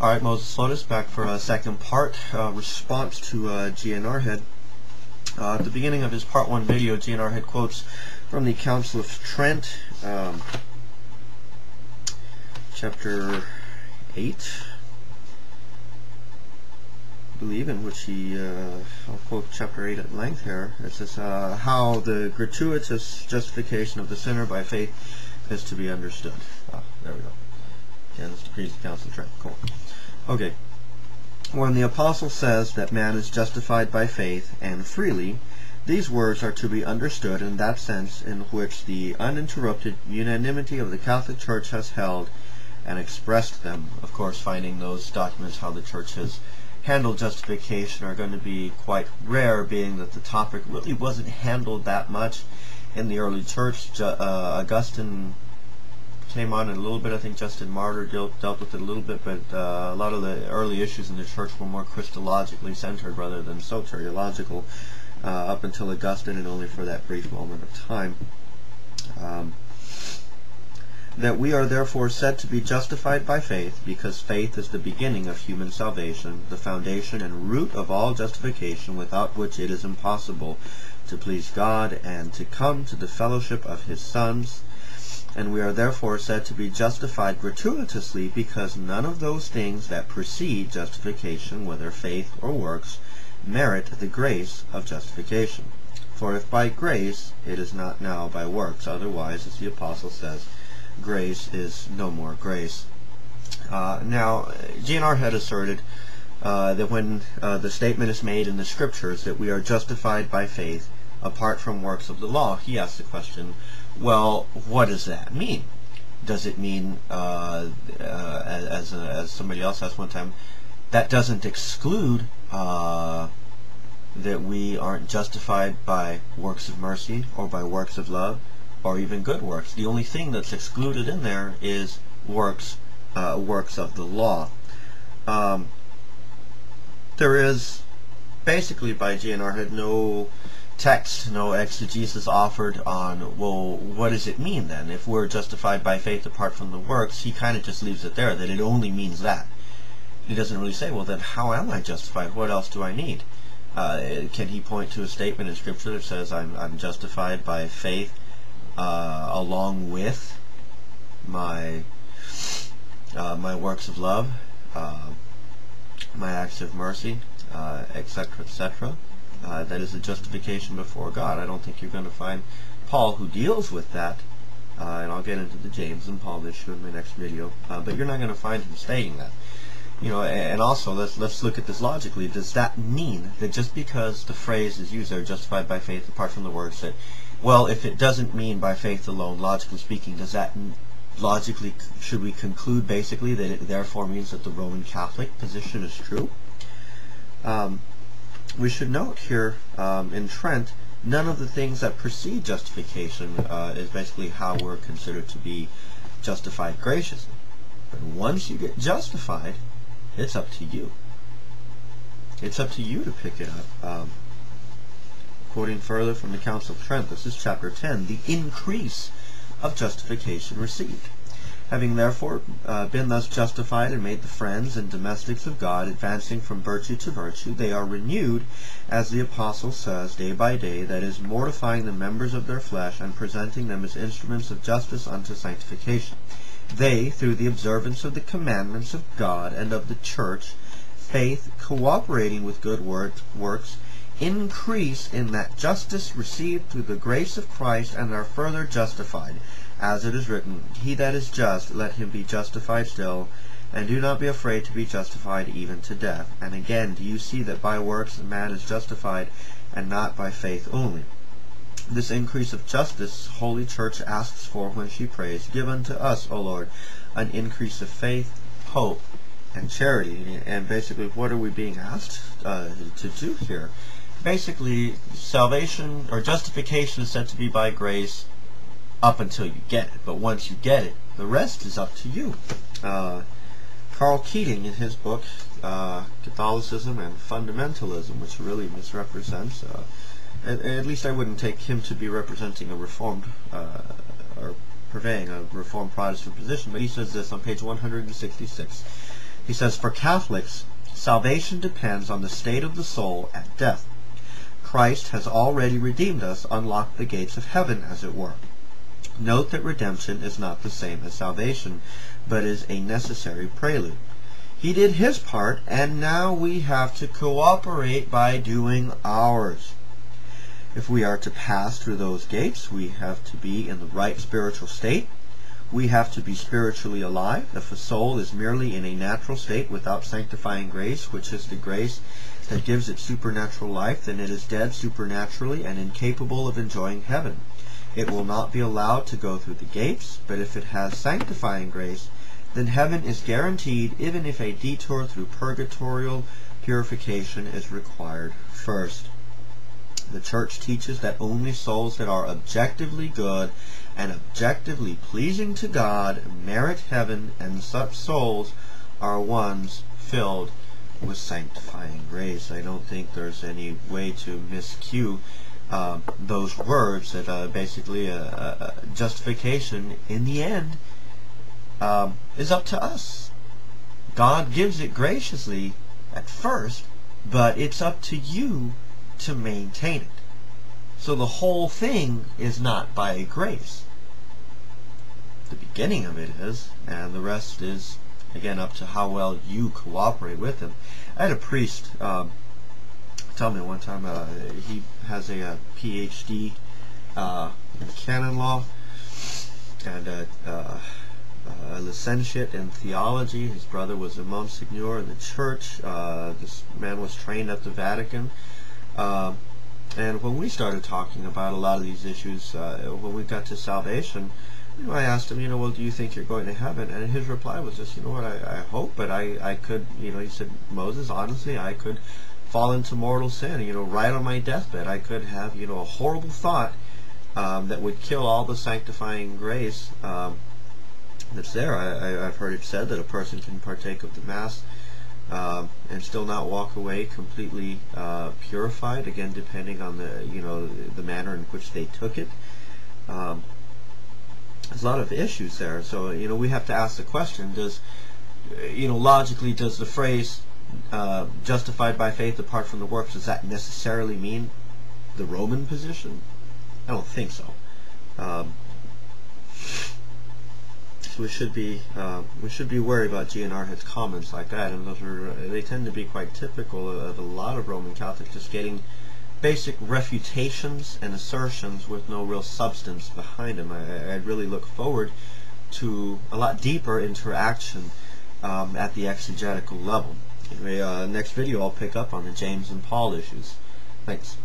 Alright, Moses Lotus back for a second part, response to GNRHead. At the beginning of his part 1 video, GNRHead quotes from the Council of Trent, chapter 8, I believe, in which he, I'll quote chapter 8 at length here. It says, how the gratuitous justification of the sinner by faith is to be understood. There we go. Again, this decrees the Council of Trent. Cool. Okay. When the Apostle says that man is justified by faith and freely, these words are to be understood in that sense in which the uninterrupted unanimity of the Catholic Church has held and expressed them. Of course, finding those documents how the Church has handled justification are going to be quite rare, being that the topic really wasn't handled that much in the early Church. Augustine came on it a little bit. I think Justin Martyr dealt with it a little bit, but a lot of the early issues in the Church were more Christologically centered rather than soteriological up until Augustine, and only for that brief moment of time. That we are therefore said to be justified by faith, because faith is the beginning of human salvation, the foundation and root of all justification, without which it is impossible to please God and to come to the fellowship of His sons. And we are therefore said to be justified gratuitously, because none of those things that precede justification, whether faith or works, merit the grace of justification. For if by grace, it is not now by works. Otherwise, as the Apostle says, grace is no more grace. Now, GNRHead asserted that when the statement is made in the Scriptures that we are justified by faith apart from works of the law, he asked the question, well, what does that mean? Does it mean, as somebody else asked one time, that doesn't exclude that we aren't justified by works of mercy or by works of love or even good works? The only thing that's excluded in there is works of the law. There is basically by GNRHead no text, no exegesis offered on, well, what does it mean then? If we're justified by faith apart from the works, he kind of just leaves it there, that it only means that. He doesn't really say, well, then how am I justified? What else do I need? Can he point to a statement in Scripture that says I'm justified by faith along with my my works of love, my acts of mercy, etc., etc.? That is a justification before God. I don't think you're going to find Paul who deals with that, and I'll get into the James and Paul issue in my next video, but you're not going to find him stating that. You know, and also let's look at this logically. Does that mean that just because the phrase is used there, justified by faith apart from the works, that, well, if it doesn't mean by faith alone, logically speaking, does that logically, should we conclude basically that it therefore means that the Roman Catholic position is true? We should note here in Trent, none of the things that precede justification is basically how we're considered to be justified graciously. But once you get justified, it's up to you. It's up to you to pick it up. Quoting further from the Council of Trent, this is chapter 10, the increase of justification received. Having therefore been thus justified and made the friends and domestics of God, advancing from virtue to virtue, they are renewed, as the Apostle says, day by day, that is, mortifying the members of their flesh and presenting them as instruments of justice unto sanctification. They, through the observance of the commandments of God and of the Church, faith cooperating with good works, increase in that justice received through the grace of Christ, and are further justified. As it is written, he that is just, let him be justified still, and do not be afraid to be justified even to death. And again, do you see that by works a man is justified, and not by faith only? This increase of justice Holy Church asks for when she prays, give unto us, O Lord, an increase of faith, hope, and charity. And basically, what are we being asked to do here? Basically, salvation or justification is said to be by grace up until you get it, but once you get it, the rest is up to you. Carl Keating, in his book Catholicism and Fundamentalism, which really misrepresents, at least I wouldn't take him to be representing a Reformed or purveying a Reformed Protestant position, but he says this on page 166. He says, for Catholics, salvation depends on the state of the soul at death. Christ has already redeemed us, unlocked the gates of heaven, as it were. Note that redemption is not the same as salvation, but is a necessary prelude. He did his part, and now we have to cooperate by doing ours. If we are to pass through those gates, we have to be in the right spiritual state. We have to be spiritually alive. If a soul is merely in a natural state without sanctifying grace, which is the grace that gives it supernatural life, then it is dead supernaturally and incapable of enjoying heaven. It will not be allowed to go through the gates, but if it has sanctifying grace, then heaven is guaranteed, even if a detour through purgatorial purification is required first. The Church teaches that only souls that are objectively good and objectively pleasing to God merit heaven, and such souls are ones filled with sanctifying grace. I don't think there's any way to miscue those words that basically justification in the end is up to us. God gives it graciously at first, but it's up to you to maintain it. So the whole thing is not by grace. The beginning of it is, and the rest is, again, up to how well you cooperate with him. I had a priest tell me one time, he has a PhD in canon law and a licentiate in theology. His brother was a Monsignor in the church. This man was trained at the Vatican. And when we started talking about a lot of these issues, when we got to salvation, I asked him, well, do you think you're going to heaven? And his reply was just, I hope, but I could, he said, Moses, honestly, I could fall into mortal sin, right on my deathbed. I could have, a horrible thought that would kill all the sanctifying grace that's there. I've heard it said that a person can partake of the Mass and still not walk away completely purified, again, depending on the manner in which they took it. There's a lot of issues there. So, we have to ask the question, does, logically, does the phrase justified by faith apart from the works, does that necessarily mean the Roman position? I don't think so. So we should be worried about GNRHead's comments like that, and they tend to be quite typical of a lot of Roman Catholics, just getting basic refutations and assertions with no real substance behind them. I'd really look forward to a lot deeper interaction at the exegetical level. Anyway, next video I'll pick up on the James and Paul issues. Thanks.